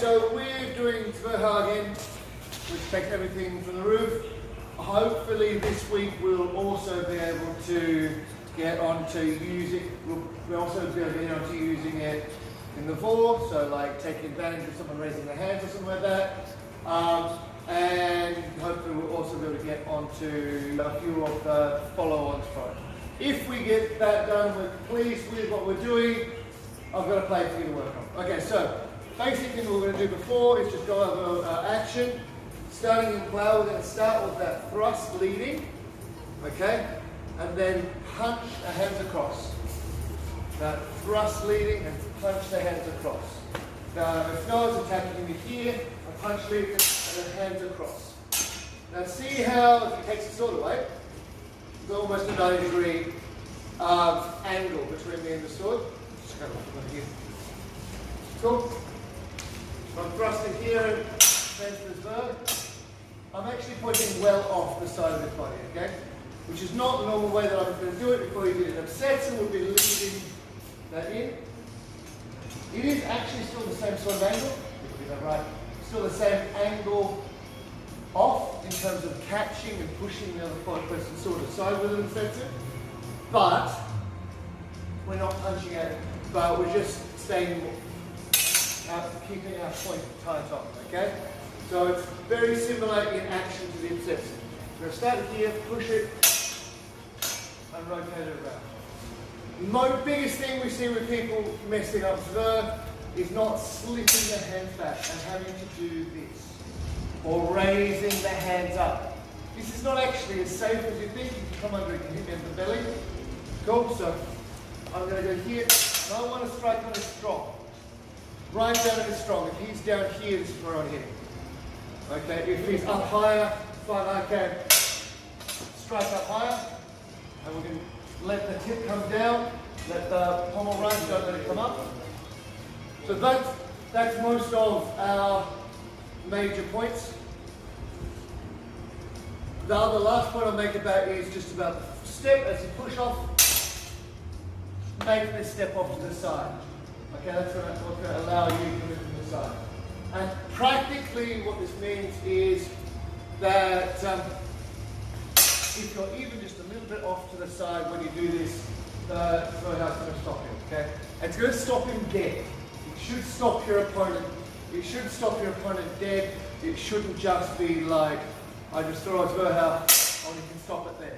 so we're doing Zwerchau again, which takes everything from the roof. Hopefully this week we'll also be able to get on to using, we'll also be able to get on to using it in the vor, so like taking advantage of someone raising their hands or something like that. And hopefully we'll also be able to get onto a few of the follow-ons for it. If we get that done, we're pleased with what we're doing. I've got a play for you to work on. Okay, so basic thing we're going to do before is just go over action. Starting in plow, we're going to start with that thrust leading, okay, and then punch the hands across. That thrust leading and punch the hands across. Now, if no one's attacking me here, I punch leading and then hands across. Now, see how if he takes the sword away, there's almost a 90-degree angle between me and the sword. Just kind of here. Cool. I'm thrusting here and hands to the bird. I'm actually pointing well off the side of the body, okay? Which is not the normal way that I'm going to do it before you get it upset, so we'll be leading that in. It is actually still the same sort of angle, if you get that right. Still the same angle off in terms of catching and pushing the other person sort of sideways in the sensor. But we're not punching at it, but we're just staying, keeping our point tight on, okay? So it's very similar in action to the obsessive. We're going to start here, push it, and rotate it around. The biggest thing we see with people messing up Zwerch is not slipping the hands back and having to do this, or raising the hands up. This is not actually as safe as you think. You can come under and hit me in the belly. Cool, so I'm going to go here, and I want to strike on his strong. Right down at his strong. If he's down here, this is where I'm hitting. Okay, if he's up higher, fine, I can strike up higher, and we're going to let the tip come down, let the pommel rise, don't let it come up. So that's most of our major points. The last point I'll make about is just about the step. As you push off, make this step off to the side. Okay, that's what's going to allow you to move to the side. And practically what this means is that if you're even just a little bit off to the side when you do this, the Zwerchau's going to stop him, okay? And it's going to stop him dead. It should stop your opponent. It should stop your opponent dead. It shouldn't just be like, I just throw a Zwerchau and you can stop it there.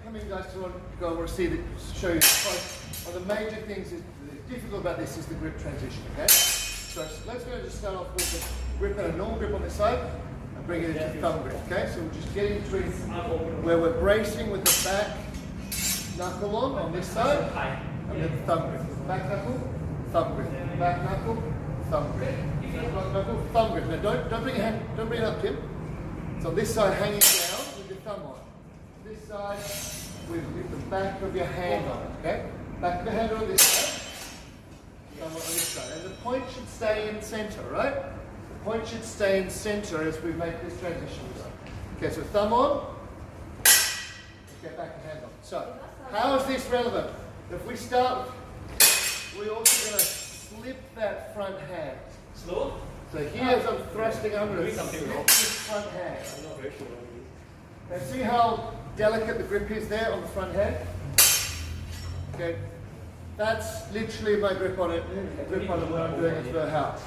Coming guys to go and see show you the point. One of the major things is difficult about this is the grip transition, okay? So let's go just start off with the grip and a normal grip on this side and bring it into thumb grip, okay? So we're just getting between where we're bracing with the back knuckle on this side and then thumb grip. Back knuckle, thumb grip. Back knuckle, thumb grip. Back knuckle, thumb grip. Now don't bring your hand, don't bring it up, Tim. It's on this side hanging down with your thumb on. This side with the back of your hand on it, okay? Back of the hand on this side, thumb on this side. And the point should stay in center, right? The point should stay in center as we make this transition. Okay, so thumb on, get back and hand on. So, how is this relevant? If we start, we're also going to slip that front hand. Slow? So here as I'm thrusting, I'm going to slip this front hand. I'm not very sure. Now see how delicate the grip is there on the front hand? Okay, that's literally my grip on it. Grip on it when I'm doing it to the house.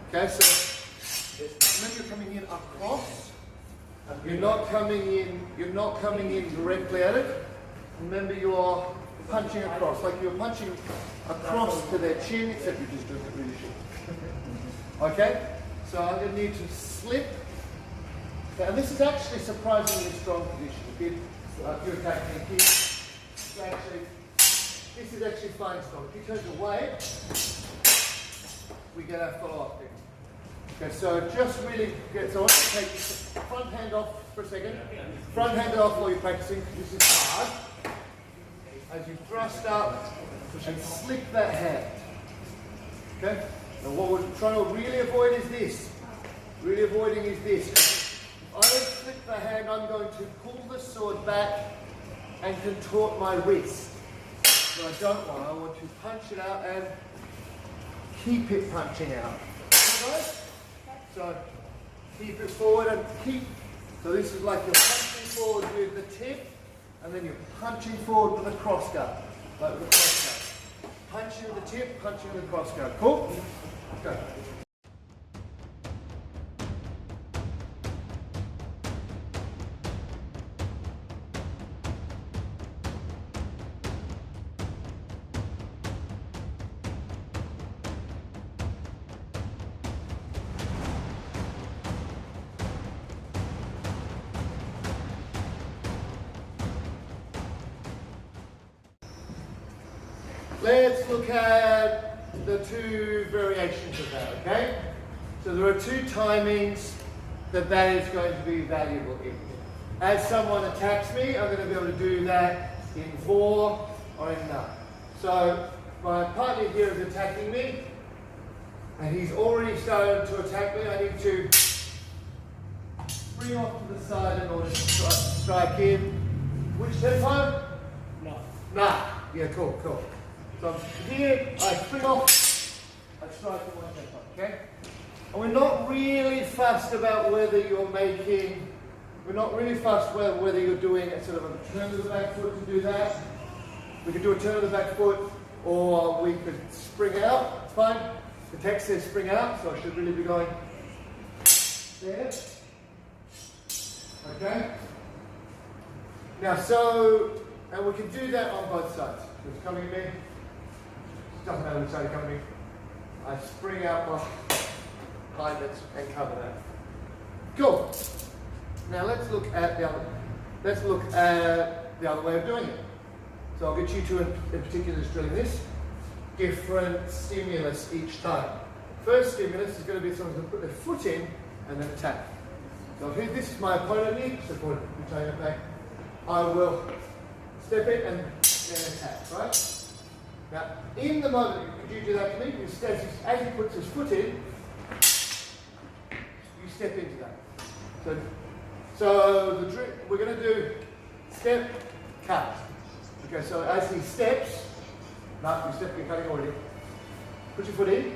Okay, so remember you're coming in across. You're not coming in directly at it. Remember you're punching across, like you're punching across to their chin, except you're just doing it really short. Okay, so I'm going to need to slip. And this is actually surprisingly strong position. If you're attacking here, this is actually fine strong. If he turns away, we get our follow-up thing. Okay, so just really get, so I want to take the front hand off for a second. Front hand off while you're practicing. This is hard. As you thrust up and slip that hand. Okay? Now what we're trying to really avoid is this. Really avoiding is this. I don't slip the hand, I'm going to pull the sword back and contort my wrist. But I don't want. I want to punch it out and keep it punching out. Right? So keep it forward and keep. So this is like you're punching forward with the tip, and then you're punching forward with the crossguard. Like with the crossguard. Punching with the tip, punching with the crossguard. Cool? Okay. Let's look at the two variations of that, okay? So there are two timings that is going to be valuable in. As someone attacks me, I'm going to be able to do that in vor or in na. So my partner here is attacking me, and he's already started to attack me. I need to spring off to the side in order to strike him. Which tempo? No. Nah. Yeah, cool, cool. So here, I spring off, I strike in one tempo, okay? And we're not really fussed about whether you're making, we're not really fussed whether you're doing a sort of a turn of the back foot to do that. We could do a turn of the back foot, or we could spring out, it's fine. The text says spring out, so I should really be going there. Okay? Now and we can do that on both sides. So it's coming at me. Doesn't matter which side you're coming in. I spring out my highlights and cover that. Cool. Now let's look at the other way of doing it. So I'll get you to, in particular, just drilling this. Different stimulus each time. First stimulus is going to be someone's going to put their foot in and then attack. So here, this is my opponent here. So I'm turning it back. I will step in and then attack, right? Now, in the moment, could you do that to me? As he puts his foot in, you step into that. So we're going to do step, cut. Okay, so as he steps, no, you step, you're cutting already. Put your foot in.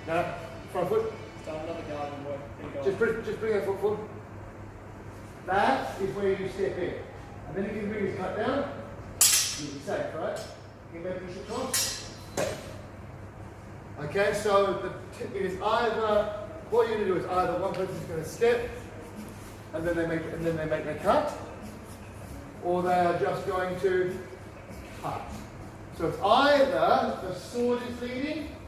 Now, front foot. Start another guard and work. Just bring that foot forward. That is where you step in. And then you can bring his cut down. You'll be safe, right? You may push across. Okay, so it is either, what you're going to do is either one person's going to step and then they make their cut, or they are just going to cut. So it's either the sword is leading,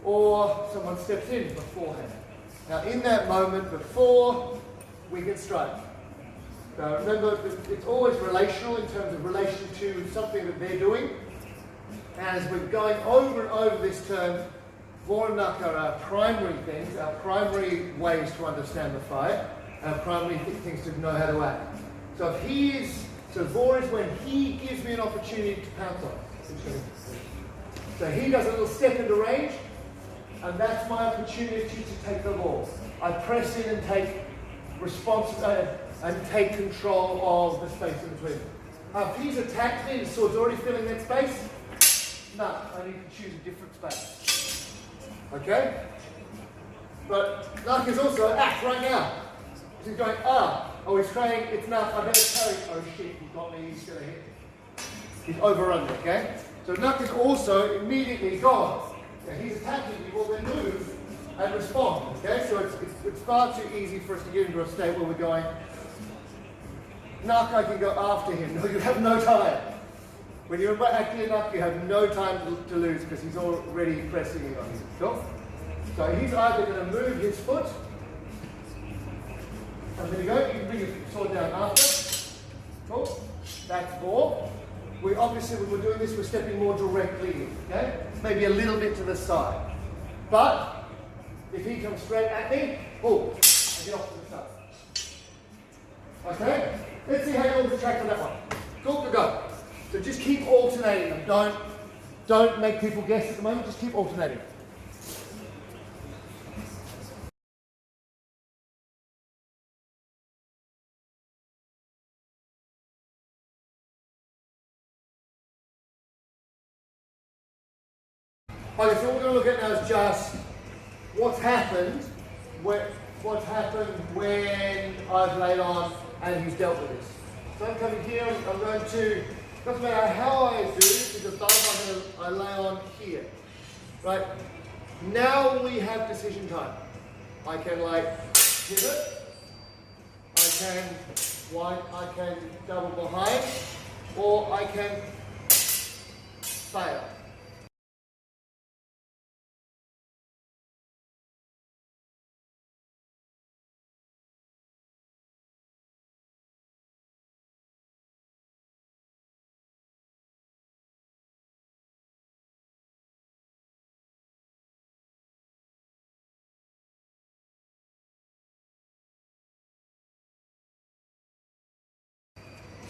or someone steps in beforehand. Now in that moment before we can strike. Now remember, it's always relational in terms of relation to something that they're doing. As we're going over and over this term, vor and nach are our primary things, our primary ways to understand the fight, our primary things to know how to act. So vor is when he gives me an opportunity to pounce on it. So he does a little step into range, and that's my opportunity to take the ball. I press in and take and take control of the space in between. If he's attacked me, the sword's already filling that space, no, I need to choose a different space. Okay? But Nak is also act right now. He's going, oh, he's trying, it's Nak, I better carry. Oh shit, he got me, he's going to hit me. He's overrun me, okay? So Nak is also immediately gone. Yeah, he's attacking me, well then move and respond, okay? So it's far too easy for us to get into a state where we're going, Nak, I can go after him. No, you have no time. When you're acting Nak, you have no time to lose because he's already pressing you on you. Cool? So he's either going to move his foot, and there you go, you can bring your sword down after. Cool? That's ball. We obviously, when we're doing this, we're stepping more directly in, okay? Maybe a little bit to the side. But if he comes straight at me, pull, and get off to the side. Okay? Let's see how you all track on that one. Cool to go. So just keep alternating them. Don't make people guess at the moment, just keep alternating. Okay, so what we're going to look at now is just what's happened when I've laid on and he's dealt with this. So I'm coming here, I'm going to, doesn't matter how I do it, because above I lay on here. Right? Now we have decision time. I can like pivot, I can double behind, or I can fail.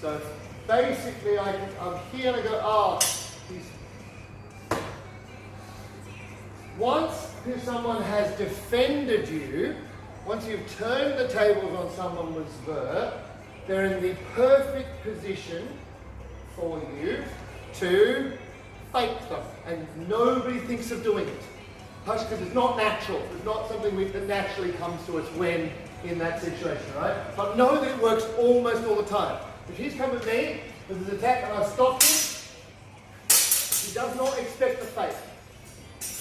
So basically I'm here and I go, oh, once someone has defended you, once you've turned the tables on someone with Zwerch, they're in the perfect position for you to fake them. And nobody thinks of doing it. Because it's not natural. It's not something that naturally comes to us when in that situation, right? But know that it works almost all the time. If he's come at me with his attack and I've stopped him, he does not expect the fake.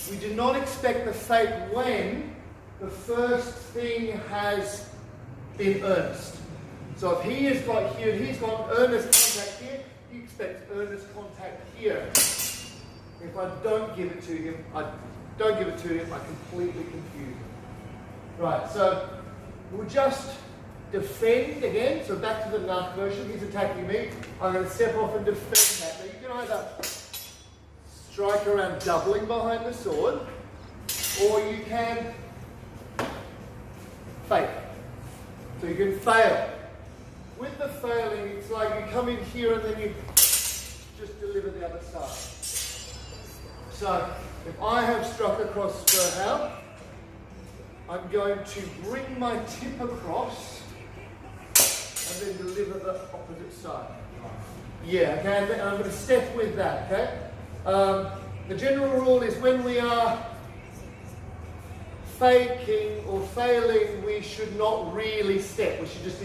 We do not expect the fake when the first thing has been earnest. So if he has got here and he's got earnest contact here, he expects earnest contact here. If I don't give it to him, I completely confuse him. Right, so we'll just defend again. So back to the Narc version. He's attacking me. I'm going to step off and defend that. Now you can either strike around doubling behind the sword, or you can fake. So you can fail. With the failing, it's like you come in here and then you just deliver the other side. So if I have struck across Zwerchau, I'm going to bring my tip across and then deliver the opposite side. Yeah, okay, and I'm going to step with that, okay? The general rule is when we are faking or failing, we should not really step. We should just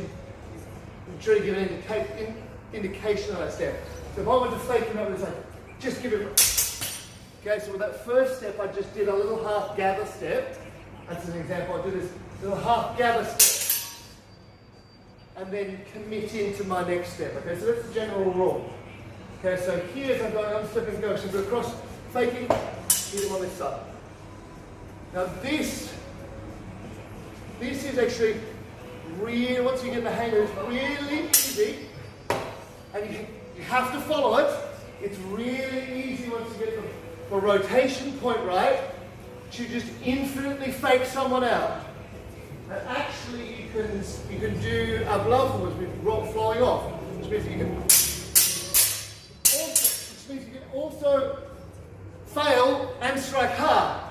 try to give an indication of that step. So if I want to fake him out, it's like, just give it. Okay, so with that first step, I just did a little half gather step. That's an example. I do this little half gather step and then commit into my next step. Okay, so that's the general rule. Okay, so here's I'm stepping, go. So go across, faking, hit him on this side. Now this is actually really, once you get the hang of it, it's really easy, and you have to follow it. It's really easy once you get the rotation point right, to just infinitely fake someone out. And actually you can do a bluff with flowing off, which means you can also fail and strike hard.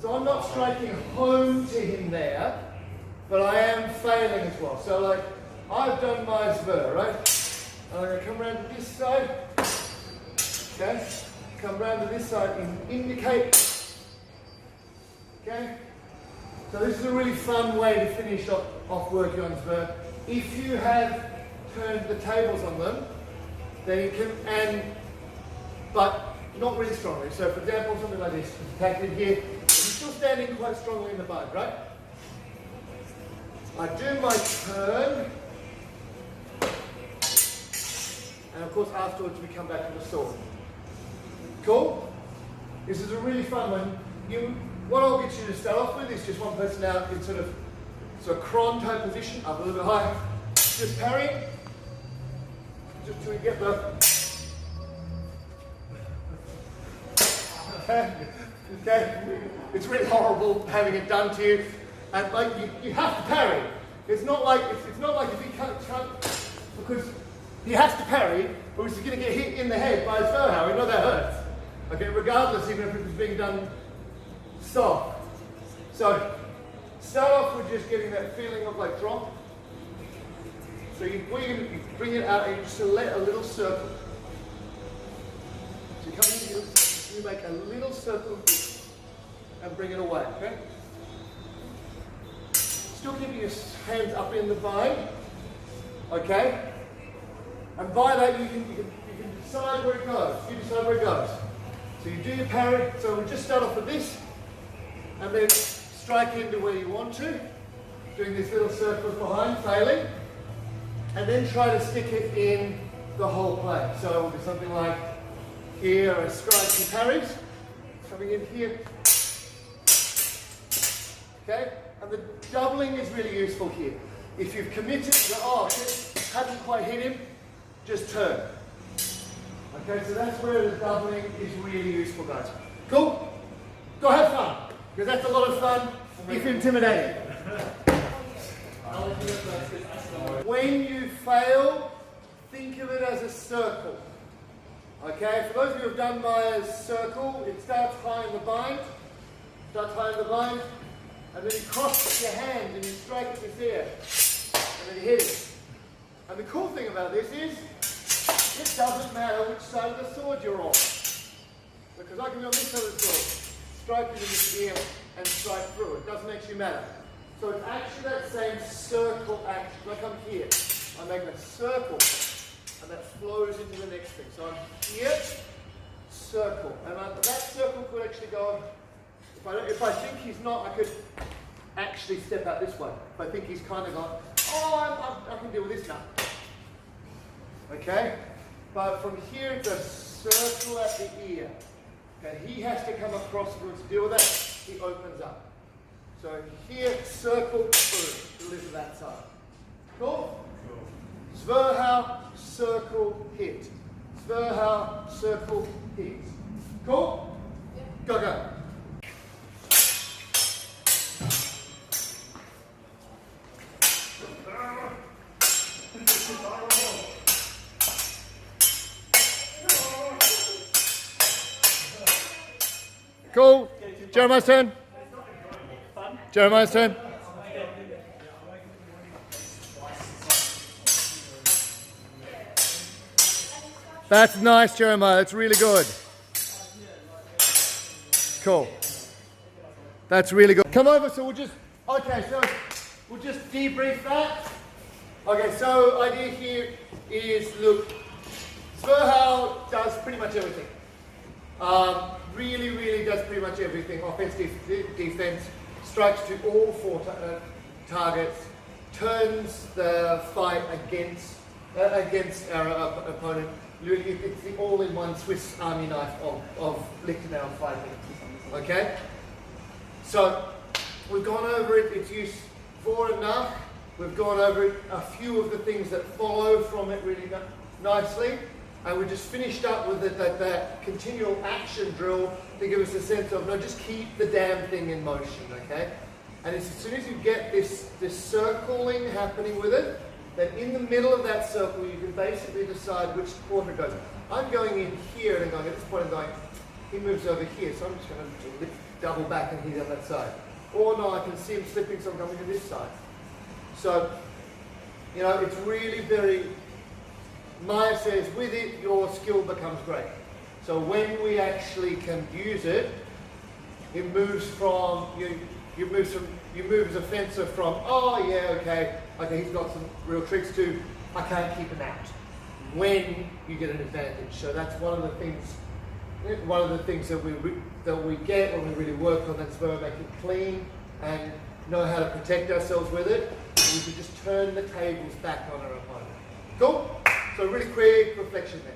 So I'm not striking home to him there, but I am failing as well. So like, I've done my Zwerch, right? I'm going to come around to this side, okay? Come around to this side and indicate, okay? So this is a really fun way to finish off working on Zwerch. If you have turned the tables on them, then you can, but not really strongly. So for example, something like this, attacked it here, he's still standing quite strongly in the bud, right? I do my turn, and of course afterwards we come back to the sword. Cool? This is a really fun one. What I'll get you to start off with is just one person out in sort of cron type position, up a little bit higher. Just parry, just till we get the... Okay? It's really horrible having it done to you. And like you have to parry. It's not like if you can't, because he has to parry, or he's going to get hit in the head by a Zwerchau. You know that hurts. Okay, regardless, even if it was being done soft. So start off with just getting that feeling of like drop. So you bring it out and you just let a little circle. So you come in here. you make a little circle and bring it away, okay? Still keeping your hands up in the bind, okay? And by that you can decide where it goes. You decide where it goes. So you do your parry. So we'll just start off with this, and then strike into where you want to, doing these little circles behind, failing, and then try to stick it in the whole play. So it will be something like here, a strike and parries, coming in here. Okay? And the doubling is really useful here. If you've committed, haven't quite hit him, just turn. Okay, so that's where the doubling is really useful, guys. Cool? Go have fun, because that's a lot of fun if intimidating. When you fail, think of it as a circle. Okay, for those of you who have done my circle, it starts high in the bind, and then you cross your hand and you strike it with there, and then you hit it. And the cool thing about this is, it doesn't matter which side of the sword you're on. Because I can be on this side of the sword, strike it in the ear and strike through. It doesn't actually matter. So it's actually that same circle action. When I come here, I make a circle, and that flows into the next thing. So I'm here, circle. And that circle could actually go, if I think he's not, I could actually step out this way. If I think he's kind of gone, I can deal with this now. Okay? But from here, it's a circle at the ear. Okay, he has to come across if he wants to deal with that. He opens up. So here, circle, boom, deliver that side. Cool? Zwerchau, circle, hit. Zwerchau, circle, hit. Cool? Yeah. Go, go. Cool. Jeremiah's turn. Jeremiah's turn. That's nice, Jeremiah. That's really good. Cool. That's really good. Come over, so we'll just debrief that. Okay, so idea here is, look, Zwerchau does pretty much everything. Really does pretty much everything. Offense, defense, strikes to all four targets, turns the fight against our opponent. It's the all-in-one Swiss Army knife of Lichtenau fighting. Okay? So, we've gone over it, its use for and nach. We've gone over a few of the things that follow from it really nicely. And we just finished up with that continual action drill to give us a sense of, no, just keep the damn thing in motion, okay? And as soon as you get this circling happening with it, then in the middle of that circle, you can basically decide which quarter it goes. I'm going in here, and I'm going, at this point I'm going, he moves over here, so I'm just going to double back and he's on that side. Or no, I can see him slipping, so I'm coming to this side. So, you know, it's really very... Maya says, with it, your skill becomes great. So when we actually can use it, it moves from, you move as offensive from, oh yeah, okay, he's got some real tricks to, I can't keep him out. When you get an advantage. So that's one of the things that we get when we really work on that spur, make it clean and know how to protect ourselves with it. And we can just turn the tables back on our opponent. Cool? So really quick reflection there.